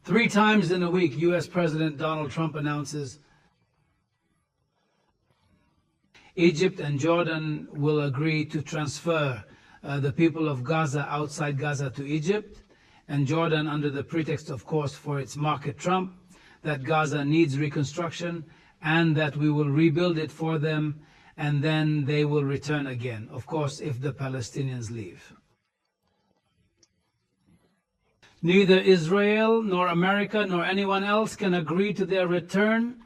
3 times in a week, U.S. President Donald Trump announces Egypt and Jordan will agree to transfer the people of Gaza outside Gaza to Egypt, and Jordan under the pretext, of course, for its market trump, that Gaza needs reconstruction and that we will rebuild it for them, and then they will return again, of course, if the Palestinians leave. Neither Israel nor America nor anyone else can agree to their return.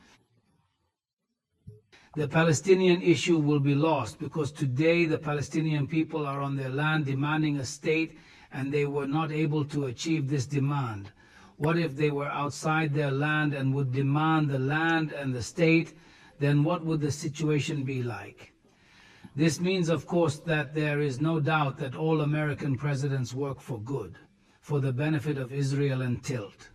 The Palestinian issue will be lost, because today the Palestinian people are on their land demanding a state, and they were not able to achieve this demand. What if they were outside their land and would demand the land and the state? Then what would the situation be like? This means, of course, that there is no doubt that all American presidents work for good, for the benefit of Israel and tilt.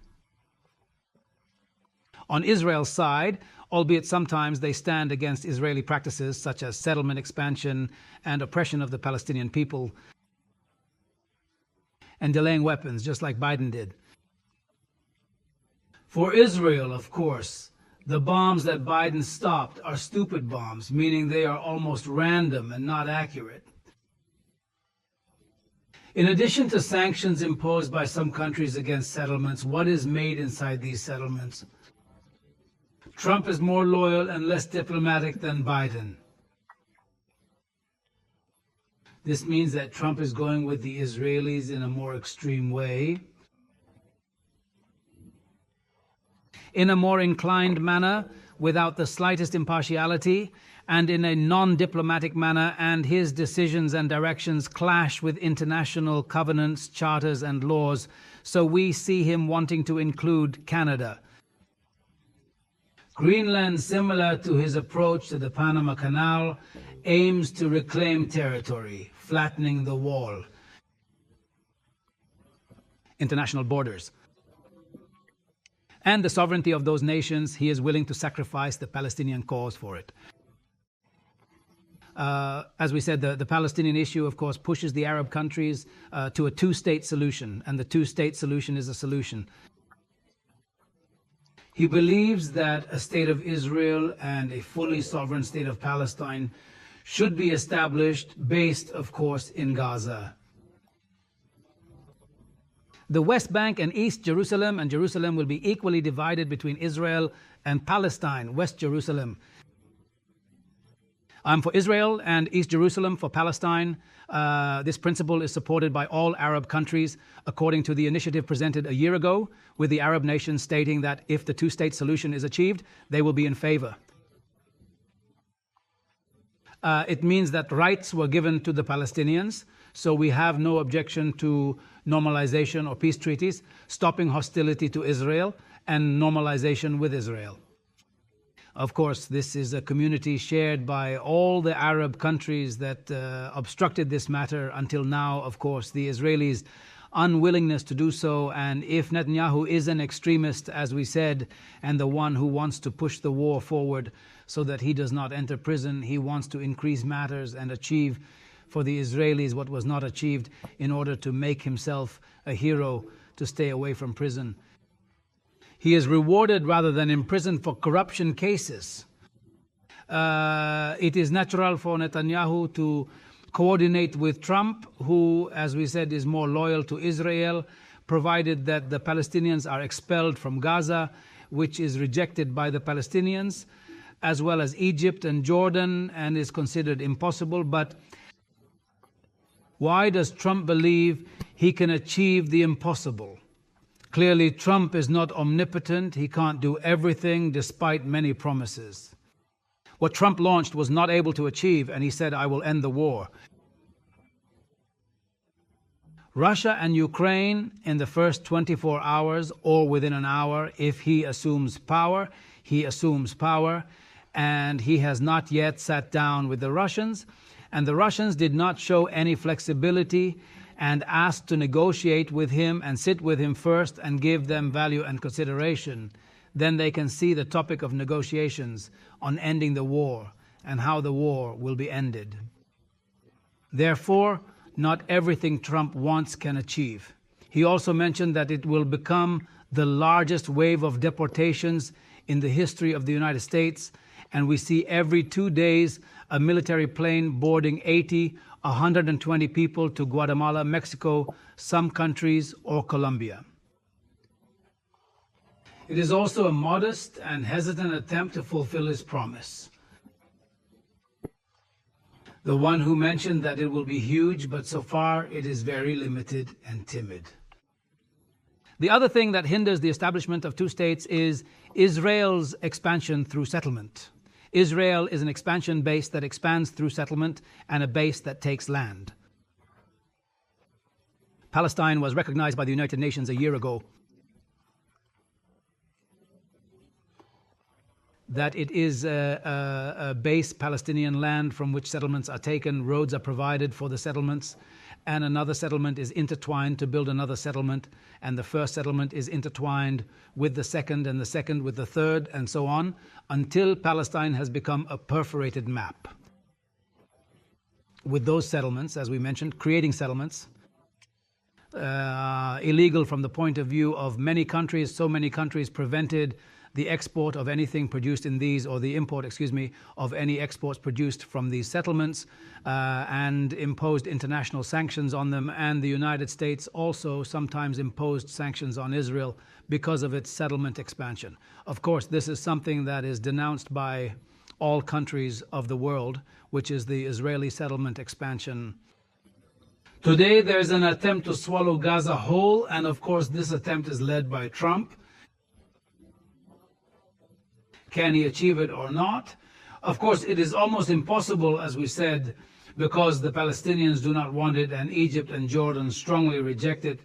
On Israel's side, albeit sometimes they stand against Israeli practices such as settlement expansion and oppression of the Palestinian people, and delaying weapons, just like Biden did. For Israel, of course, the bombs that Biden stopped are stupid bombs, meaning they are almost random and not accurate. In addition to sanctions imposed by some countries against settlements, what is made inside these settlements? Trump is more loyal and less diplomatic than Biden. This means that Trump is going with the Israelis in a more extreme way, in a more inclined manner, without the slightest impartiality, and in a non-diplomatic manner, and his decisions and directions clash with international covenants, charters, and laws. So we see him wanting to include Canada. Greenland, similar to his approach to the Panama Canal, aims to reclaim territory, flattening the wall, international borders, and the sovereignty of those nations. He is willing to sacrifice the Palestinian cause for it. As we said, the Palestinian issue, of course, pushes the Arab countries to a two-state solution, and the two-state solution is a solution. He believes that a state of Israel and a fully sovereign state of Palestine should be established, based, of course, in Gaza. The West Bank and East Jerusalem, and Jerusalem will be equally divided between Israel and Palestine, West Jerusalem. I'm for Israel and East Jerusalem for Palestine. This principle is supported by all Arab countries, according to the initiative presented a year ago, with the Arab nations stating that if the two-state solution is achieved, they will be in favor. It means that rights were given to the Palestinians, so we have no objection to normalization or peace treaties, stopping hostility to Israel, and normalization with Israel. Of course, this is a community shared by all the Arab countries that obstructed this matter until now. Of course, the Israelis' unwillingness to do so, and if Netanyahu is an extremist, as we said, and the one who wants to push the war forward so that he does not enter prison, he wants to increase matters and achieve for the Israelis what was not achieved in order to make himself a hero to stay away from prison. He is rewarded rather than imprisoned for corruption cases. It is natural for Netanyahu to coordinate with Trump, who, as we said, is more loyal to Israel, provided that the Palestinians are expelled from Gaza, which is rejected by the Palestinians, as well as Egypt and Jordan, and is considered impossible. But why does Trump believe he can achieve the impossible? Clearly, Trump is not omnipotent. He can't do everything despite many promises. What Trump launched was not able to achieve, and he said, "I will end the war." Russia and Ukraine, in the first 24 hours or within an hour, if he assumes power, and he has not yet sat down with the Russians, and the Russians did not show any flexibility and asked to negotiate with him and sit with him first and give them value and consideration. Then they can see the topic of negotiations on ending the war and how the war will be ended. Therefore, not everything Trump wants can achieve. He also mentioned that it will become the largest wave of deportations in the history of the United States, and we see every 2 days a military plane boarding 80, 120 people to Guatemala, Mexico, some countries, or Colombia. It is also a modest and hesitant attempt to fulfill his promise. The one who mentioned that it will be huge, but so far it is very limited and timid. The other thing that hinders the establishment of two states is Israel's expansion through settlement. Israel is an expansion base that expands through settlement and a base that takes land. Palestine was recognized by the United Nations a year ago. That it is a base Palestinian land from which settlements are taken, roads are provided for the settlements, and another settlement is intertwined to build another settlement, and the first settlement is intertwined with the second, and the second with the third, and so on, until Palestine has become a perforated map. With those settlements, as we mentioned, creating settlements, illegal from the point of view of many countries, so many countries prevented the export of anything produced in these, or the import, of any exports produced from these settlements, and imposed international sanctions on them. And the United States also sometimes imposed sanctions on Israel because of its settlement expansion. Of course, this is something that is denounced by all countries of the world, which is the Israeli settlement expansion. Today, there's an attempt to swallow Gaza whole, and of course, this attempt is led by Trump. Can he achieve it or not? Of course, it is almost impossible, as we said, because the Palestinians do not want it and Egypt and Jordan strongly reject it.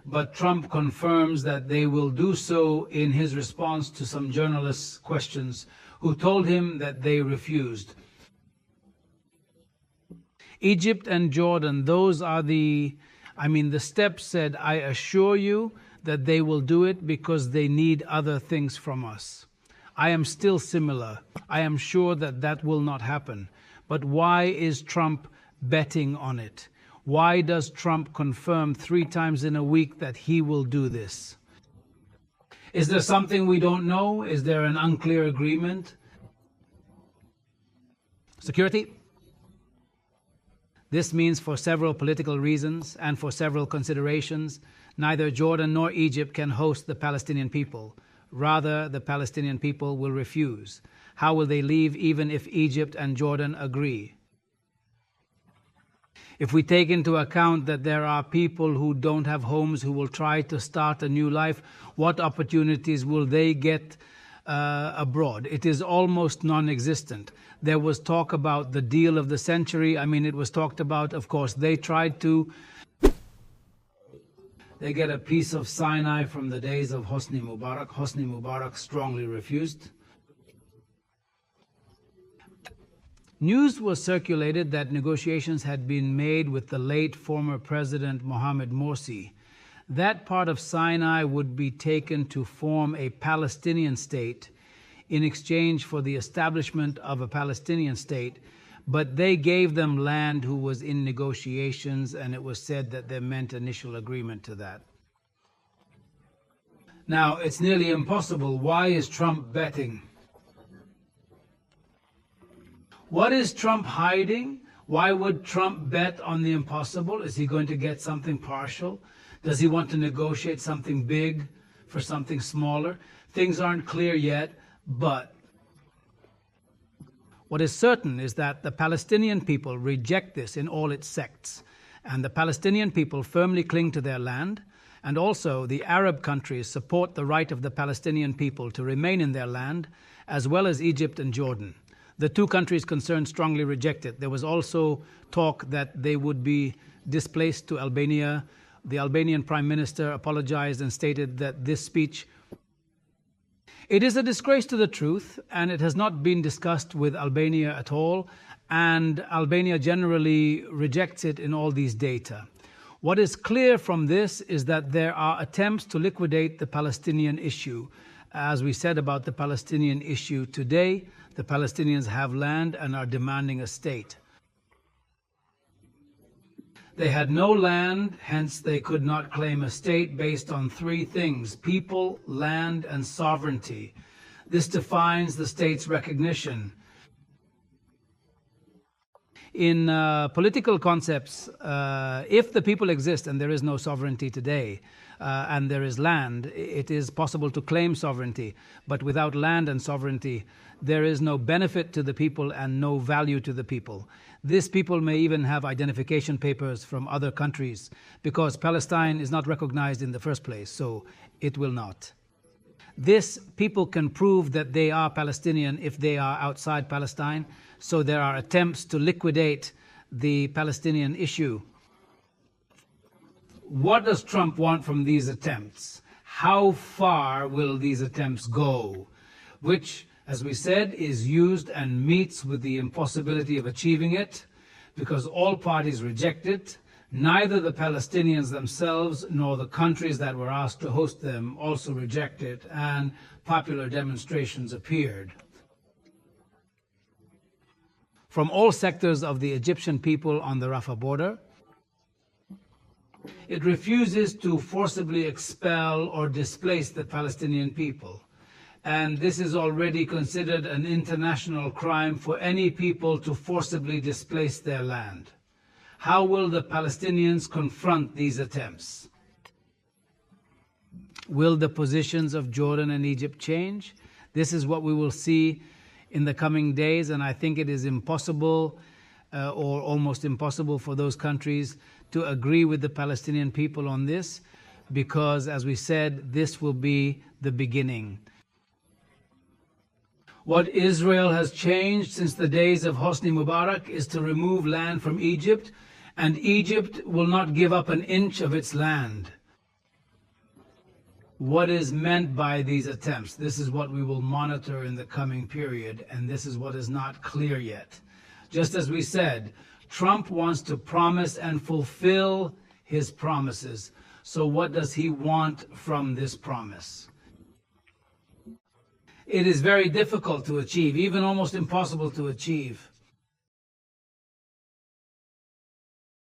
But Trump confirms that they will do so in his response to some journalists' questions who told him that they refused. Egypt and Jordan, those are the steps said, I assure you that they will do it because they need other things from us. I am still similar. I am sure that that will not happen. But why is Trump betting on it? Why does Trump confirm 3 times in a week that he will do this? Is there something we don't know? Is there an unclear agreement? Security. This means for several political reasons and for several considerations, neither Jordan nor Egypt can host the Palestinian people. Rather, the Palestinian people will refuse. How will they leave even if Egypt and Jordan agree? If we take into account that there are people who don't have homes who will try to start a new life, what opportunities will they get abroad? It is almost non-existent. There was talk about the deal of the century. It was talked about, of course, they tried to. They get a piece of Sinai from the days of Hosni Mubarak. Hosni Mubarak strongly refused. News was circulated that negotiations had been made with the late former President Mohammed Morsi. That part of Sinai would be taken to form a Palestinian state in exchange for the establishment of a Palestinian state, but they gave them land who was in negotiations, and it was said that there meant initial agreement to that. Now, it's nearly impossible. Why is Trump betting? What is Trump hiding? Why would Trump bet on the impossible? Is he going to get something partial? Does he want to negotiate something big for something smaller? Things aren't clear yet, but what is certain is that the Palestinian people reject this in all its sects, and the Palestinian people firmly cling to their land, and also the Arab countries support the right of the Palestinian people to remain in their land, as well as Egypt and Jordan. The 2 countries concerned strongly reject it. There was also talk that they would be displaced to Albania. The Albanian Prime Minister apologized and stated that this speech, it is a disgrace to the truth, and it has not been discussed with Albania at all, and Albania generally rejects it in all these data. What is clear from this is that there are attempts to liquidate the Palestinian issue. As we said about the Palestinian issue today, the Palestinians have land and are demanding a state. They had no land, hence they could not claim a state based on three things: people, land, and sovereignty. This defines the state's recognition. In political concepts, if the people exist and there is no sovereignty today, and there is land, it is possible to claim sovereignty. But without land and sovereignty, there is no benefit to the people and no value to the people. These people may even have identification papers from other countries, because Palestine is not recognized in the first place, so it will not. This people can prove that they are Palestinian if they are outside Palestine, so there are attempts to liquidate the Palestinian issue. What does Trump want from these attempts? How far will these attempts go? Which, as we said, is used and meets with the impossibility of achieving it, because all parties reject it. Neither the Palestinians themselves nor the countries that were asked to host them also reject it, and popular demonstrations appeared. From all sectors of the Egyptian people on the Rafah border, it refuses to forcibly expel or displace the Palestinian people. And this is already considered an international crime for any people to forcibly displace their land. How will the Palestinians confront these attempts? Will the positions of Jordan and Egypt change? This is what we will see in the coming days, and I think it is impossible or almost impossible for those countries to agree with the Palestinian people on this, because, as we said, this will be the beginning. What Israel has changed since the days of Hosni Mubarak is to remove land from Egypt, and Egypt will not give up an inch of its land. What is meant by these attempts? This is what we will monitor in the coming period, and this is what is not clear yet. Just as we said, Trump wants to promise and fulfill his promises. So what does he want from this promise? It is very difficult to achieve, even almost impossible to achieve.